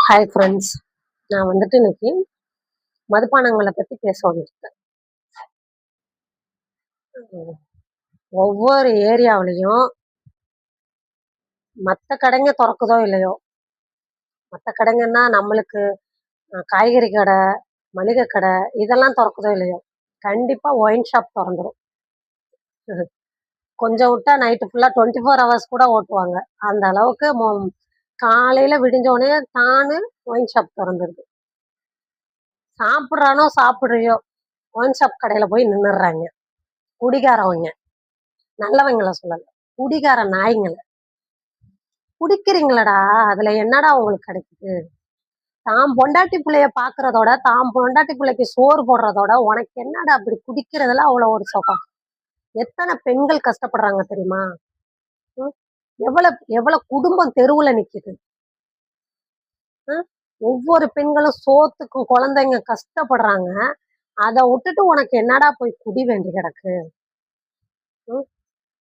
Hi friends. நான் வந்துட்டு இன்னைக்கு மதுபானங்களை பத்தி பேச வந்திருக்கேன். ஒவ்வொரு ஏரியாவிலையும் மற்ற கடைங்க திறக்குதோ இல்லையோ, மற்ற கடைங்கன்னா நம்மளுக்கு காய்கறி கடை, மளிகை கடை இதெல்லாம் திறக்குதோ இல்லையோ, கண்டிப்பா ஒயின் ஷாப் திறந்துரும். கொஞ்சம் விட்டா நைட்டு ஃபுல்லா 24 ஹவர்ஸ் கூட ஓட்டுவாங்க. அந்த அளவுக்கு காலையில விடிஞ்சோடனே தானு ஒயின் ஷாப் திறந்துருது. சாப்பிட்றானோ சாப்பிட்றியோ, ஒயின் ஷாப் கடையில போய் நின்னுடுறாங்க. குடிகாரவங்க, நல்லவங்கள சொல்லல. குடிகார நாய்ங்கள. குடிக்கிறீங்களடா, அதுல என்னடா உங்களுக்கு கிடைக்குது? தான் பொண்டாட்டி புள்ளைய பாக்குறதோட, தான் பொண்டாட்டி புள்ளைக்கு சோறு போடுறதோட, உனக்கு என்னடா அப்படி குடிக்கிறதுல அவ்வளோ ஒரு சுகம்? எத்தனை பெண்கள் கஷ்டப்படுறாங்க தெரியுமா? ம். எவ்வளவு எவ்வளவு குடும்பம் தெருவுல நிக்குது. ம். ஒவ்வொரு பெண்களும் சோத்துக்கும் குழந்தைங்க கஷ்டப்படுறாங்க. அத உட்டுட்டு உனக்கு என்னடா போய் குடி வேண்டி கிடக்கு? ம்.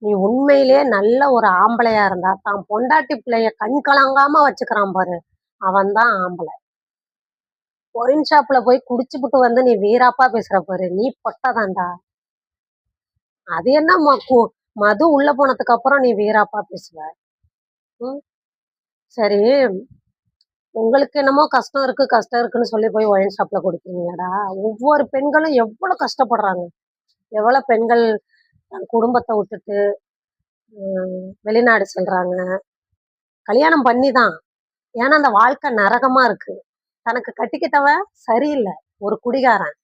நீ உண்மையிலேயே நல்ல ஒரு ஆம்பளையா இருந்தா, தான் பொண்டாட்டி பிள்ளைய கண் கலங்காம வச்சுக்கிறான் பாரு, அவன் தான் ஆம்பள. ஒயின் ஷாப்ல போய் குடிச்சுப்புட்டு வந்து நீ வீராப்பா பேசுற பாரு, நீ பொட்ட தான்டா. அது என்ன மது உள்ள போனதுக்கு அப்புறம் நீ வீராப்பா பேசுவ? ம். சரி, உங்களுக்கு என்னமோ கஷ்டம் இருக்குன்னு சொல்லி போய் ஒயின் ஷாப்ல குடிக்கிறீங்களாடா? ஒவ்வொரு பெண்களும் எவ்வளோ கஷ்டப்படுறாங்க. எவ்வளோ பெண்கள் தன் குடும்பத்த விட்டுட்டு, வெளிநாடு செல்றாங்க. கல்யாணம் பண்ணி தான். ஏன்னா, அந்த வாழ்க்கை நரகமா இருக்கு. தனக்கு கட்டிக்கிட்டவன் சரியில்ல. ஒரு குடிகாரன்.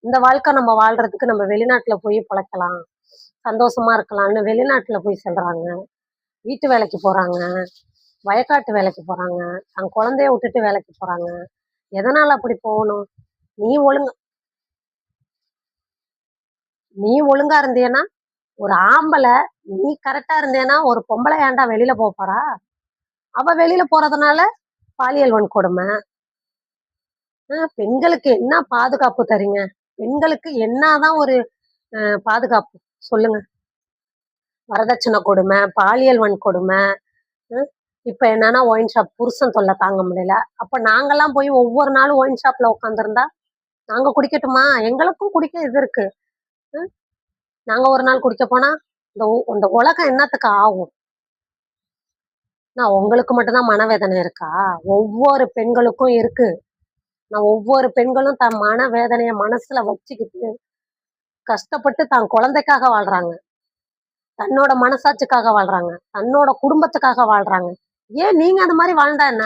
இந்த வாழ்க்கை நம்ம வாழ்றதுக்கு நம்ம வெளிநாட்டுல போய் பொழைக்கலாம். சந்தோஷமா இருக்கலாம்னு வெளிநாட்டுல போய் செல்றாங்க. வீட்டு வேலைக்கு போறாங்க. வயக்காட்டு வேலைக்கு போறாங்க. தன் குழந்தைய விட்டுட்டு வேலைக்கு போறாங்க. எதனால அப்படி போகணும்? நீ ஒழுங்கா நீ ஒழுங்கா இருந்தீன்னா, ஒரு ஆம்பள நீ கரெக்ட்டா இருந்தேன்னா, ஒரு பொம்பள ஏன்டா வெளில போறா? அவ வெளில போறதுனால பாலியல் வன்கொடுமை. பெண்களுக்கு என்ன பாதுகாப்பு தர்றீங்க? பெண்களுக்கு என்னாதான் ஒரு பாதுகாப்பு? சொல்லுங்க. வரதட்சணை கொடுமை, பாலியல் வன்கொடுமை. ம். இப்ப என்னன்னா ஒயின் ஷாப் புருஷன் தொல்ல தாங்க முடியல. அப்ப நாங்கலாம் போய் ஒவ்வொரு நாளும் ஒயின் ஷாப்ல உட்கார்ந்திருந்தா, நாங்க குடிக்கட்டுமா? எங்களுக்கும் குடிக்க இது இருக்கு. ம். நாங்க ஒரு நாள் குடிக்க போனா, இந்த உலகம் என்னத்துக்கு ஆகும்? உங்களுக்கு மட்டும் தான் மனவேதனை இருக்கா? ஒவ்வொரு பெண்களுக்கும் இருக்கு. ஒவ்வொரு பெண்களும் தன் மனவேதனைய மனசுல வச்சுக்கிட்டு, கஷ்டப்பட்டு தான் குழந்தைக்காக வாழ்றாங்க. தன்னோட மனசாட்சிக்காக வாழ்றாங்க. தன்னோட குடும்பத்துக்காக வாழ்றாங்க. ஏன் நீங்க அந்த மாரி வாழ்ந்தா என்ன?